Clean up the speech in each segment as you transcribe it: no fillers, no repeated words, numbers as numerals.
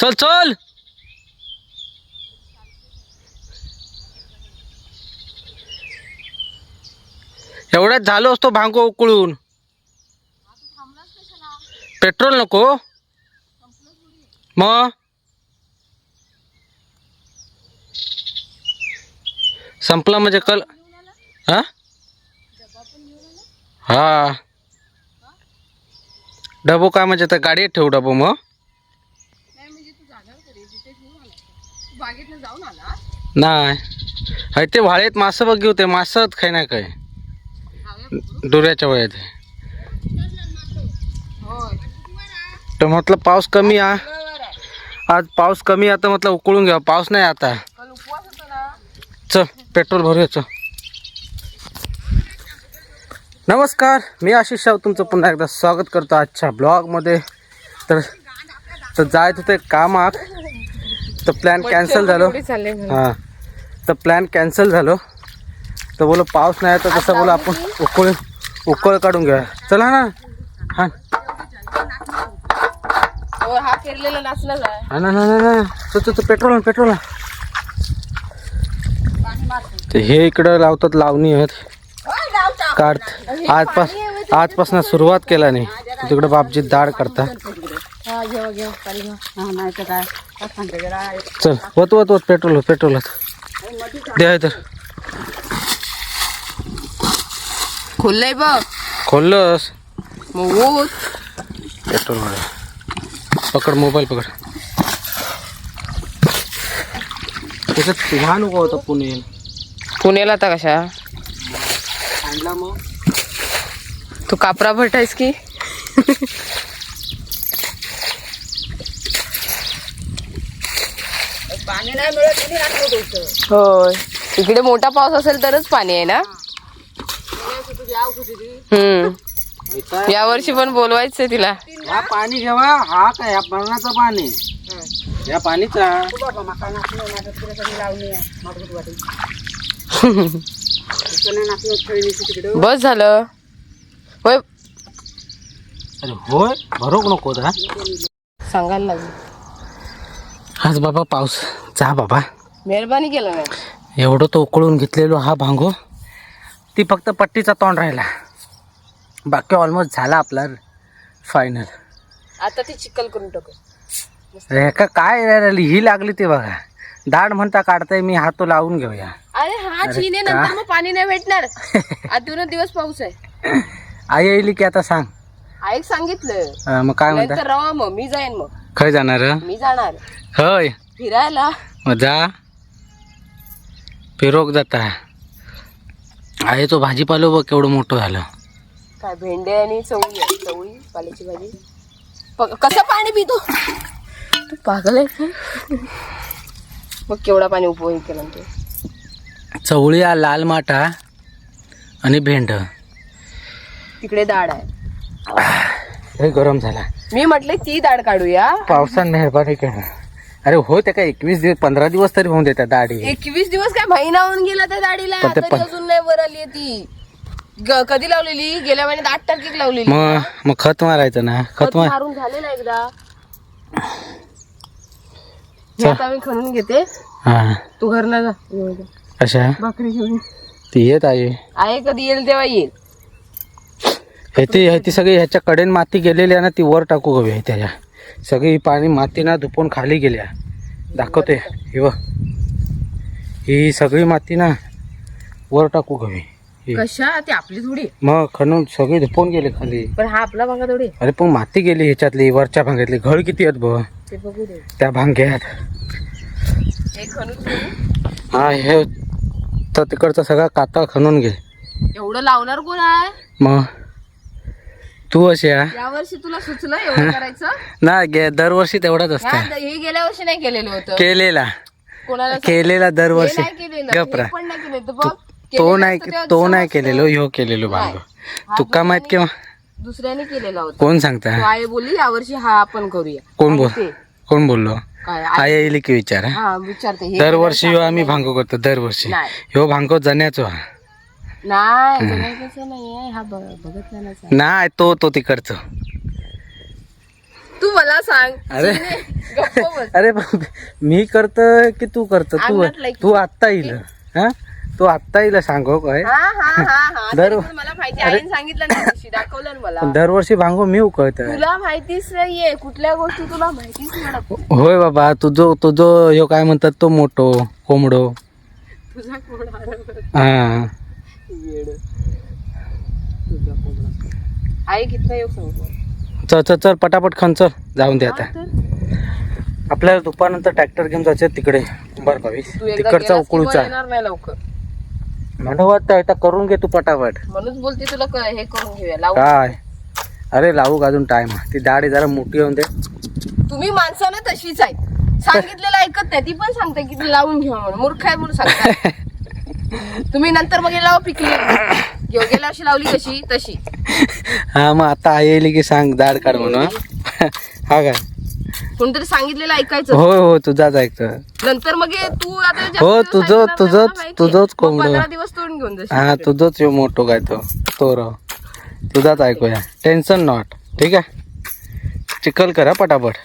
चल चल. एवढ्यात झालो असतो भांगो उकळून. पेट्रोल नको मग. संपला म्हणजे कल. हा हा डबो काय म्हणजे तर गाडीत ठेवू डबो मग. नाही ते व्हाळेत मासे बघ घेऊ ते मासच खाय ना काय डोऱ्याच्या वयात. तर म्हटलं पाऊस कमी आज पाऊस कमी आता म्हटलं उकळून घ्या. पाऊस नाही आता. चल पेट्रोल भरूया चल. नमस्कार, मी आशिष राव तुमचं पुन्हा एकदा स्वागत करतो आजच्या ब्लॉगमध्ये. तर जायचं होतं कामात तर प्लॅन कॅन्सल झालो. हां तर प्लॅन कॅन्सल झालो तर बोलो पाऊस नाही तर तसं बोलो आपण उकळ काढून घ्या. चला ना. हां हा फिरलेला नाचला हा ना ना ना तो पेट्रोल ते हे इकडं लावतात लावणी आहेत काढत. आजपासून सुरुवात केला नाही तिकडे बापजी दाढ करतात. चल वत पेट्रोल द्या तर. खुल्लय बघ. खोललंस मग पेट्रोल पकड. मोबाईल पकड. त्याच्यात लहान उभा होता पुण्याला आता कशा आणला मग. तू कापरा भट आहेस की. पाणी नाही मिळत. होय इकडे मोठा पाऊस असेल तरच पाणी आहे ना. या वर्षी पण बोलवायचंय तिला. हा पाणी घेवा. हा काय पाण्याचं पाणी या पाणीचा. बस झालं होय. अरे होय भरोक नको दा सांगायला लागलं. आज बाबा पाऊस जा बाबा. मेहरबानी केलं नाही. एवढं तो उकळून घेतलेलो हा भांगो. ती फक्त पट्टीचा तोंड राहिला. बाकी ऑलमोस्ट झाला आपला फायनल. आता ती चिखल करून टाकू. का काय ही लागली ते बघा. दाढ म्हणता काढताय मी हातो लावून घेऊया. अरे हा चीन आहे नंतर मग पाणी नाही भेटणार. आज दिवस पाऊस आहे. आई येईल की आता सांग. ऐक सांगितलं मग काय म्हणता. रवा मग मी जाईन. मग खय जाणार. मी जाणार होय फिरायला. मग जा फिरोक जाता. आहे तो भाजीपालो बघ केवढं मोठं झालं. काय भेंडे आणि चवळी आहे. चवळी पाल्याची भाजी. कसं पाणी पितो तू पागल आहे का. मग केवढा पाणी उपयोग केला तू. चवळी लाल माटा आणि भेंड. तिकडे दाढ आहे. हे गरम झाला. मी म्हटले ती दाढ काढूया. पावसाने मेहरबानी केलं. अरे हो ते काय 21 दिवस 15 दिवस तरी होऊन देतात दाढी. 21 दिवस काय महिना होऊन गेला त्या दाढीला. अजून नाही वर आली ती. कधी लावलेली. गेल्या महिन्यात 8 तारखेला लावलेली. मग खत मारायचं ना. खत मारून झालेला एकदा. आता मी खणून घेते. हा तू घरला जा. अशा भाकरी घेऊन ती येत आहे कधी येईल तेव्हा येईल. ती सगळी ह्याच्या कडेन माती गेलेली आहे ना ती वर टाकू हवी. त्याच्या सगळी पाणी माती ना धुपून खाली गेल्या. दाखवते हे बघ. ही सगळी माती ना वर टाकू हवी. कशा ती आपली थोडी. मग खणून सगळी धुपून गेले खाली. पण हा आपला भांगा थोडी. अरे पण माती गेली ह्याच्यातली वरच्या भांग्यातली. घर किती आहेत बघ ते बघू दे त्या भांग्यात. हा हे तर तिकडचा सगळा काता खणून घे. एवढं लावणार कोण आहे. मग तू अशी या वर्षी तुला सुचलं एवढं करायचं ना. दरवर्षी तेवढाच असतं. हे गेल्या वर्षी नाही केलेलं होतं. केलेला दरवर्षी गपरा. तो नाही केलेलो ह्यो केलेलो भांग. तुका माहित किंवा दुसऱ्याने केलेला होता. कोण सांगता. आई बोलली या वर्षी हा आपण करूया. कोण बोललो. काय आई येईल की विचार. विचारते. दरवर्षी ह्यो आम्ही भांगो करतो. दरवर्षी ह्यो भांगो जण्याचो. नाही हा बघत नाही तो तिकडचं. तू मला सांग. अरे गप्प बस. अरे पण मी करतोय की तू करतो? I'm तू not like तू आत्ता येईल हा, तू आत्ता येईल सांगू काय? हा दर- तरी पण मला माहिती. आईने सांगितलं ना दिवशी, दाखवलं ना मला. पण दरवर्षी भांगो मी उकळतोय. तुला माहितीच नाहीये कुठल्या गोष्टी, तुला माहितीच नाही. होय बाबा, तुझं ह्यो काय म्हणतात तो मोठो कोंबडो. तुझा कोण हा आई कितना येऊ सांगतो. चल चल चल पटापट खन, चल जाऊन दे आता. आपल्याला दुपारनंतर ट्रॅक्टर घेऊन जायचं तिकडे कुंभारगावी, तू एकदा तिकडचा गेलास की उकळूचा येणार नाही लवकर. म्हणून आता करून घे तू पटापट. म्हणूनच बोलते तुला हे करून घेऊया, लावू. काय अरे लावू अजून टाइम, ती दाढी जरा मोठी होऊन दे. तुम्ही माणसानं तशीच आहे, सांगितलेलं ऐकत नाही. ती पण सांगते की लावून घेऊ म्हणून, मूर्ख आहे म्हणून सांगता. तुम्ही नंतर मग लावा पिकली गेल्या वर्षी लावली कशी तशी. हा मग आता आई येईल की सांग दाढ काढ म्हणून. हा काय कोणतरी सांगितलेलं ऐकायचं. हो हो तुझाच ऐकतो. नंतर मग तू आता जास्त हो दिवस ऐकणार नाही, मला माहितीये. तुझंच मग कोंबडं. 15 दिवस तोडून घेऊन जाशील. हा तुझंच ह्यो मोठो काय तो राव, तुझाच ऐकूया, टेन्शन नॉट. ठीक आहे, चिखल करा पटापट.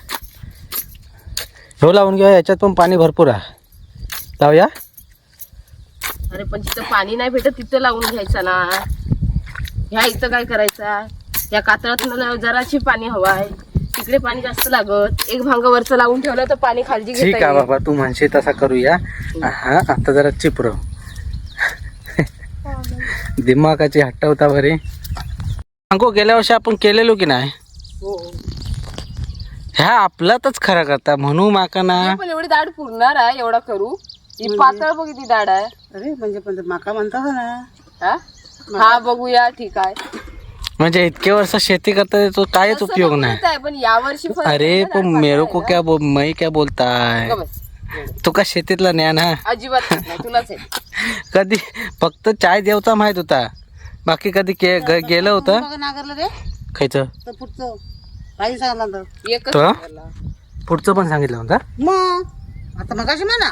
ह्यो लावून घ्या, याच्यात पण पाणी भरपूर आहे. लावूया. अरे पण जिथं पाणी नाही भेटत तिथं लावून घ्यायचा ना. ह्या इथं काय करायचा, या कातळात जराशी पाणी हवाय, तिकडे पाणी जास्त लागत. एक भांग वरचं लावून ठेवलं तर पाणी खालची ठीक घेता आहे येईल. बाबा, तू म्हणशील तसा करूया. हा आता जरा चिपरो दिमागाची हट्ट होता बरे. सांगू गेल्या वर्षी आपण केलेलो की नाही, हो. ह्या आपल्यातच खरा करता म्हणून माका ना. हे पण एवढी दाढ पुरणार आहे एवढा करू? ही पातळ बघ किती दाढ आहे. अरे म्हणजे पण माका म्हणता ना. हा? हा बघूया, ठीक आहे. म्हणजे इतके वर्ष शेती करता तो कायच तसं उपयोग नको नाही. होत आहे, पण यावर्षी फरक अरे आहे ना, पण दाढ मेरे पातळ को आहे क्या मैं क्या बोलताय, ना. गं बस. तू का शेतीतला ज्ञान हा अजिबात नाही, तुलाच आहे. कधी फक्त चाय देवता माहित होता, बाकी कधी गेलं होतं बघा नागरलं रे खायचं. तर पुढचं काही सांगला तर एकच तो? झाला. पुढचं पण सांगितलं होतं. मग आता मगाशी म्हणा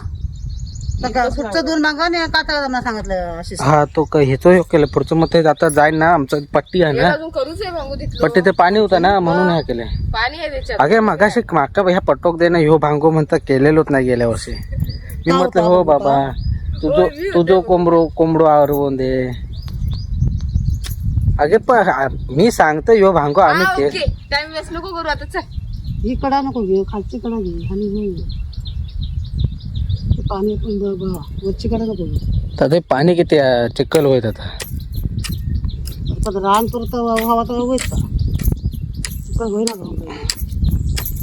पुढचं दोन मागा आणि काता सांगितलं अशी. हा तो ह्याचं केलं पुढचं, मग ते आता जाईल ना, आमचं पट्टी आहे हे ना, अजून करूच आहे भांगू तिथलं. पट्टी ते पाणी होतं ना म्हणून हे केलंय. पाणी आहे त्याच्यात. अगे मगाशी माका ह्या पटोक दे ना, ह्यो भांगो म्हणता केलेलोच नाही गेल्या वर्षी. मी म्हटलं हो बाबा तुझो कोंबडो आवरून दे. अगे पण मी सांगतो ह्यो भांगो आम्ही हा, केलं. ओके. टाइम वेस्ट नको करू आता, चल. ही कडा नको घे, खालची कडा घे आणि घे पाणी पण बघा, वरची कडा नको घे. तर ते पाणी किती चिखल होत आता. पण रान पुरत हवा तर होईल का, चिकन होईल ना.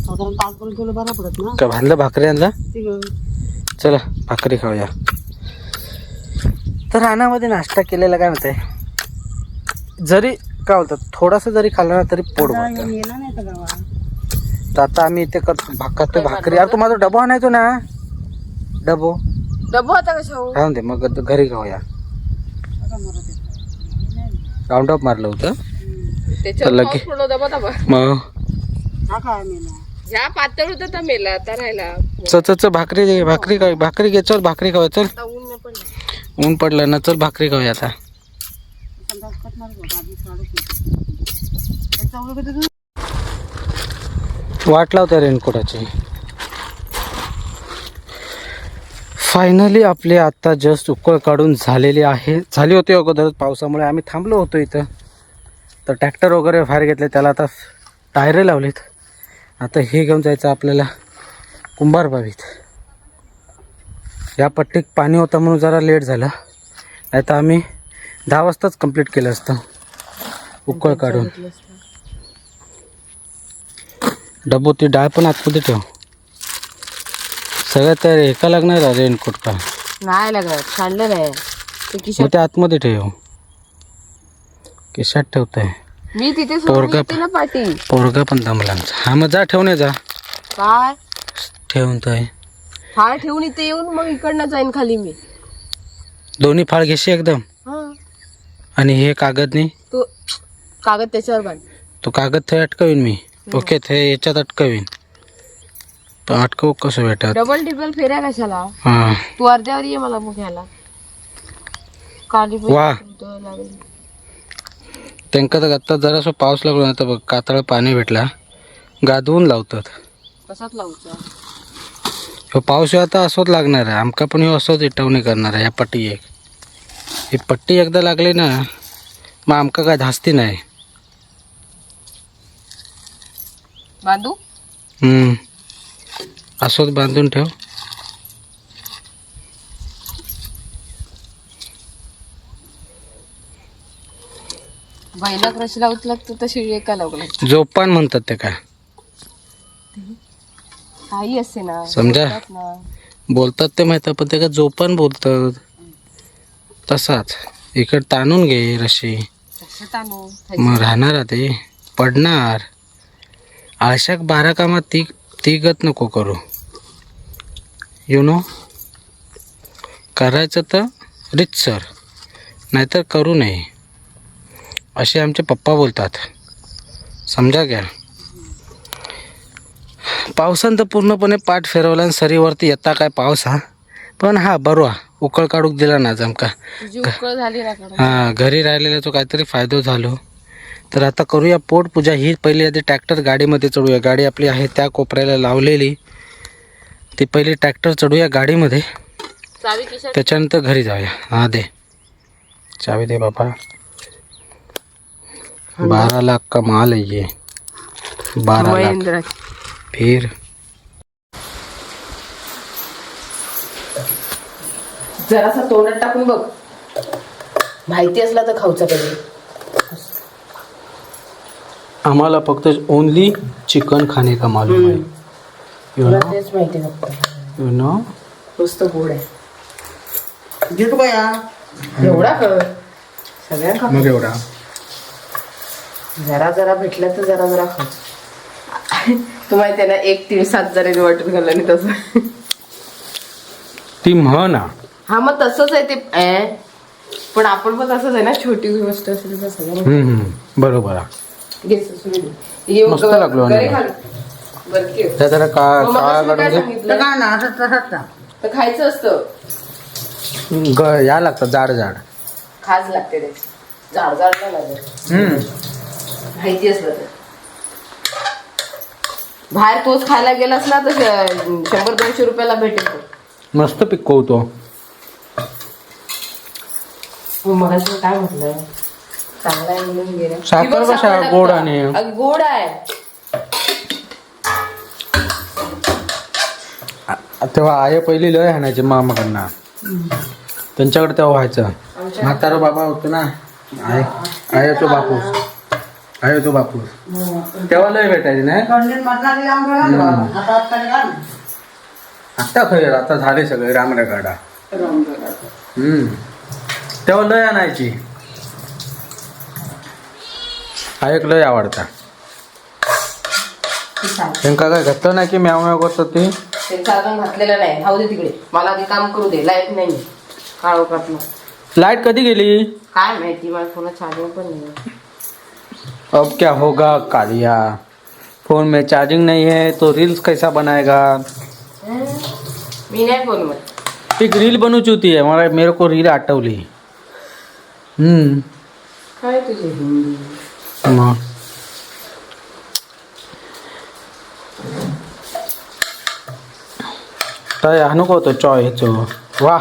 साधारण 5 पर्यंत तुला बरा पडत ना. का भांडलं भाकरी आणला, ठीक चला भाकरी खाऊया. तर रानामध्ये नाश्ता केलेला काय म्हणते, जरी काय बोलतात थोडासा जरी खाल्ला ना तरी पोट भरतं. मेला नाही तर गावा. तर आता आम्ही इथे करतो भाकरी. यार तू माझा डबो आणायचो ना, डबो डबो आता कशा हो? राहून दे, मग घरी खाऊया. राऊंड अप मारलं होतं त्याच्यावर लगे- पाऊस पडलो दबा दबा. मग हा काय मेला ज्या पातळ होतं तर मेला, आता राहिला. चल भाकरी घे, चल भाकरी खाऊया. चल आता ऊन नाही पडलं. ऊन पडलं ना, चल भाकरी खाऊया आता. वाट लावत्या रेनकोटाची. फायनली आपले आता जस्ट उकळ काढून झाली होती अगोदरच. पावसामुळे आम्ही थांबलो होतो इथं, तर ट्रॅक्टर वगैरे बाहेर घेतले, त्याला आता टायरे लावलेत. आता हे घेऊन जायचं आपल्याला कुंभारबावीत. या पट्टीत पाणी होतं म्हणून जरा लेट झालं, नाही तर आम्ही 10 वाजताच कंप्लीट केलं असतं उकळ काढून. डबो ती डाळ पण आतमध्ये ठेव. सगळ्यात तयार एका लागणार आहे रेनकोट का नाही लागत, सांडलं नाही ते मग खिशात. ते आतमध्ये ठेव, केशात ठेवतंय. मी तिथे सोडून पोरगा येते ना पाठी. पोरगा पण दमला आमचा. हा मग जा ठेवून ये, जा काय ठेवून तर फाळ ठेवून इथे येऊन मग इकडनं जाईन खाली मी. दोन्ही फाळ घेशी एकदम. हा, आणि हे कागद नाही, तो कागद त्याच्यावर बांध. तो कागद थंय अटकवीन मी. ओके ते याच्यात अटकवीन, पण अटकवू कसं भेटत. डबल टिबल फेऱ्या कशाला? हां तू अर्ध्यावर ये मला मग घ्यायला. काली वा. लागेल. त्यांका तर आता जरासं पाऊस लागलो ना, तर बघ कातळ पाणी भेटला गादवून लावतात. तसाच लावचा. ह्यो पाऊस आता असोच लागणार आहे. आमका पण ह्यो असोच इटवणी करणार आहे. ह्या पट्टी एक ही पट्टी एकदा लागली ना मग आमका काय धास्ती नाही. बांधू असोच बांधून ठेव. बैलाक रशी लावत लागतो तशी एका लावला जोपान म्हणतात ते काय काही असते ना समजा. बोलतात ना. बोलतात ते माहिती आहे, पण ते काय जोपान बोलतात. तसाच इकडे ताणून घे रशी, कसं ताणू मग राहणार ते पडणार. आळशाक 12 कामात ती गत नको करू. करायचं तर रितसर, नाहीतर करू नये असे आमचे पप्पा बोलतात. समजा घ्या. पावसान तर पूर्णपणे पाठ फिरवला आणि सरीवरती येता काय पाऊस हा. पण हा बरोबर उकळ काढूक दिला ना जमका. तुझी उकळ झाली ना काढून. हां घरी राहिलेल्याचो काहीतरी फायदो झालो. तर आता करूया पोटपूजा. ही पहिली आधी ट्रॅक्टर गाडीमध्ये चढूया. गाडी आपली आहे त्या कोपऱ्याला लावलेली. ती पहिली ट्रॅक्टर चढूया गाडीमध्ये, चावी खिशात त्याच्यानंतर घरी जाऊया. हां दे चावी दे बाबा. 12 लाख का माल है ये. 12 लाख महेंद्र फिर जरासा तोंडात टाकून बघ. माहिती असला तर खाऊचा कधी. आम्हाला फक्त ओनली चिकन खाने का मालूम है. तुला तेच माहिती फक्त. यू नो नुसतं गोड आहे. घेतो बाया. एवढा कर सगळ्या खा. मग एवढा जरा जरा भेटलं तर जरा जरा खा. तू माहिती आहे ना 1 तीळ 7 जरा वाटत घाललं आणि तसं. ती म्हणा. हा मग तसंच आहे ते. पण आपण पण तसंच आहे ना, छोटी गोष्ट असेल तर सगळं बरोबर आहे. मस्त मस्त लागलो आणि त्या जरा काळा काढून घे. तर काय ना असं तसंच ना. तर खायचं असतं. या लागतं जाड जाड. खाज लागते त्याची. जाड जाड नाही लागत. माहिती असलं तर. बाहेर तोच खायला गेलास ना तर 100-200 रुपयाला भेटेल तो. मस्त पिकवतो. मग काय म्हटलं चांगला आहे म्हणून गेला. साखर कशा गोड आणि गोड आहे. तेव्हा आय पहिली लय हाणायची मामाकडनं. त्यांच्याकडे तेव्हा व्हायचं. म्हातारा बाबा होतो ना आय तो बापूस. आहे तो बापूस तेव्हा लय भेटायची नाही. आता खरं आता झाले सगळे रामरे गाडा. तेव्हा लय आणायची. हा एक लय आवडता. त्यांना काय घातलं नाही की म्याव म्याव करतात ते. त्यांचा अजून घातलेला नाही. खाऊ दे तिकडे. मला आधी काम करू दे. लाईट नाही. काळो कापला. लाईट कधी गेली काय माहिती. माझ्या फोनात चार्जिंग पण नाही. अब क्या होगा कालिया. फोन में चार्जिंग नहीं है तो रील्स कैसा बनाएगा. मी नाही फोन मध्ये. एक रील बनवची होती है मेरे को रील आठवली. काय तुझे मग काय आणू का होतो चॉय ह्याचो. वा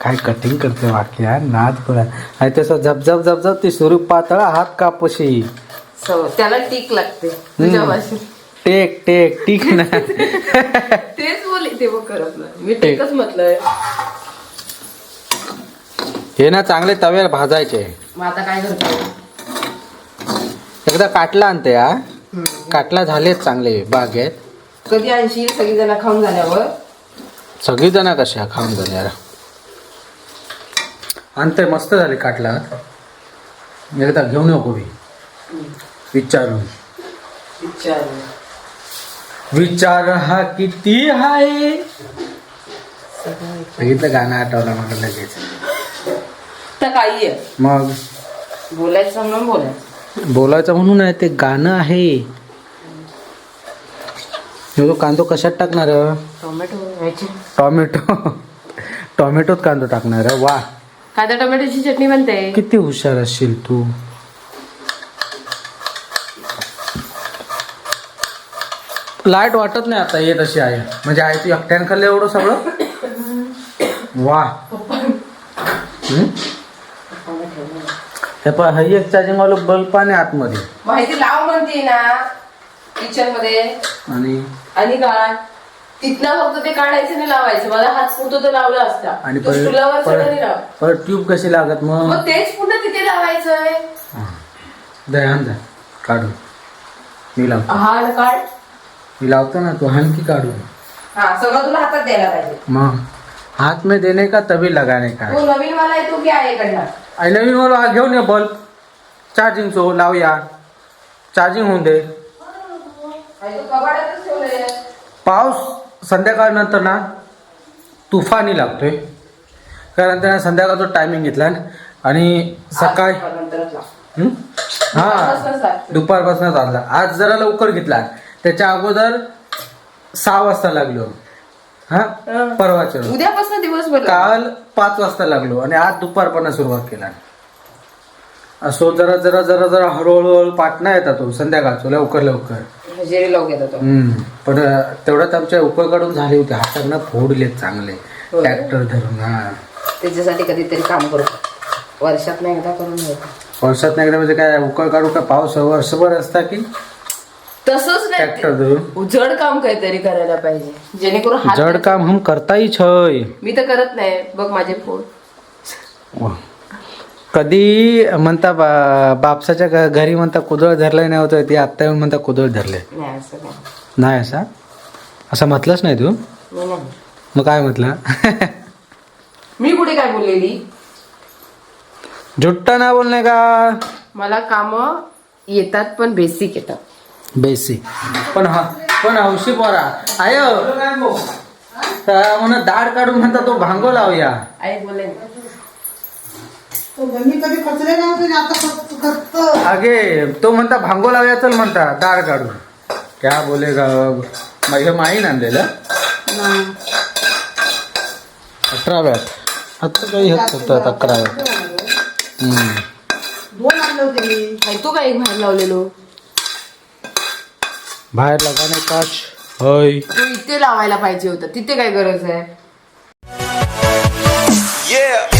काय कटिंग करते वाक्य नाद पुरा. आणि तसं झपझप झपझप ती स्वरूप पातळा हात कापशी. त्याला टीक लागते तुझ्या भाषेत. टेक टेक टीक ना. तेच बोले ते बघ करत नाही. मी टेकच म्हटलंय. हे ना चांगले तव्यावर भाजायचे. मग आता काय करतो. एकदा काटला आणते हा. काटला झालेत चांगले बागेत. कधी आणशील सगळी जण खाऊन झाल्यावर. सगळी जण कशा खाऊन जाणार. आणते मस्त झाले काटला. एकदा घेऊन नको मी विचारून. विचार हा किती आहे. सांगितलं गाणं आठवलं मला लगेच. तर काही आहे मग बोलायचं म्हणून बोलायचं म्हणून आहे ते गाणं आहे. तो कांदो कशात टाकणार. टोमॅटो टोमॅटोत कांदो टाकणार. वा कांदा टोमॅटोची चटणी बनते. किती हुशार असशील तू. लाईट वाटत नाही आता येत अशी आहे म्हणजे आहे तू एकट्यानं खाल्लं एवढं सगळं वा हे पण हे एक चार्जिंग वाला बल्ब पाणी आतमध्ये माहिती लाव म्हणते ना किचन मध्ये आणि काय तिथनं फक्त ते काढायचं नाही लावायचं मला हात पुरतो तर लावला असता आणि तो स्टुलावर सगळं नाही लाव परत ट्यूब कशी लागत मग मग तेच पुन्हा तिथे लावायचंय दयान जा काढू मी लावतो हा ना काढ मी लावतो ना तू हाणकी काढू हा सगळं तुला हातात द्यायला पाहिजे मग हाथ में देने का तभी लगाने का तो नवीन वाला आहे तो घ्या इकडला आणि नवीन मला घेऊन ये बल्ब चार्जिंग चो लावूया चार्जिंग होऊन दे आणि तो कपाटातच ठेवलंय पाऊस संध्याकाळ नंतर ना तुफानी लागतोय कारण त्याने संध्याकाळचा टायमिंग घेतला आणि सकाळी नंतरच लाव. हा दुपारपासून चालला आज जरा लवकर घेतला त्याच्या अगोदर 6 वाजता लागलो हा परवाच्या रोजी. उद्यापासून दिवसभर काल 5 वाजता लागलो आणि आज दुपारपर्यंत सुरुवात केला असो जरा जरा जरा जरा हळूहळू पाटणा येतात तो संध्याकाळचं लवकर लवकर हजेरी लावून घेतात तो. पण तेवढ्यात आमच्या उकळ काढून झाले होते हातांना फोडलेत चांगले होय. ट्रॅक्टर धरून हा त्याच्यासाठी कधीतरी काम करतो वर्षात नाही एकदा करून घ्यायचं वर्षात नाही एकदा म्हणजे काय उकळ काढू का पाऊस वर्षभर असता की तसंच ट्रॅक्टर नाही धरून जड काम काहीतरी करायला पाहिजे जेणेकरून हात जड काम हम करताही छय मी तर करत नाही बघ माझे फोन कधी म्हणता बापसाच्या घरी म्हणता कुदळ धरलं नाही होतं ती आत्ता येऊन म्हणता कुदळ धरले नाही असं काय नाही असा असं म्हटलंच नाही तू मी नाही मग काय म्हटलं मी कुठे काय बोललेली जुट्टा नाही बोलणे का मला काम येतात पण बेसिक येतात बेसिक पण हौशी पोरा आय म्हणा दाढ काढून म्हणता तो भांगो लावूया आई बोले मी कधी खचले नव्हते आता खचतो आगे तो म्हणता भांगो लावूया चल म्हणता दाढ काढून क्या बोले गा माझ्या माईन आणलेलं 18व्यात आता काही होत 11व्यात 2 आणले होते मी आई तू काय बाहेर लावलेलो बाहेर लगाने काच होय तू इथे लावायला पाहिजे होतं तिथे काय गरज आहे Yeah.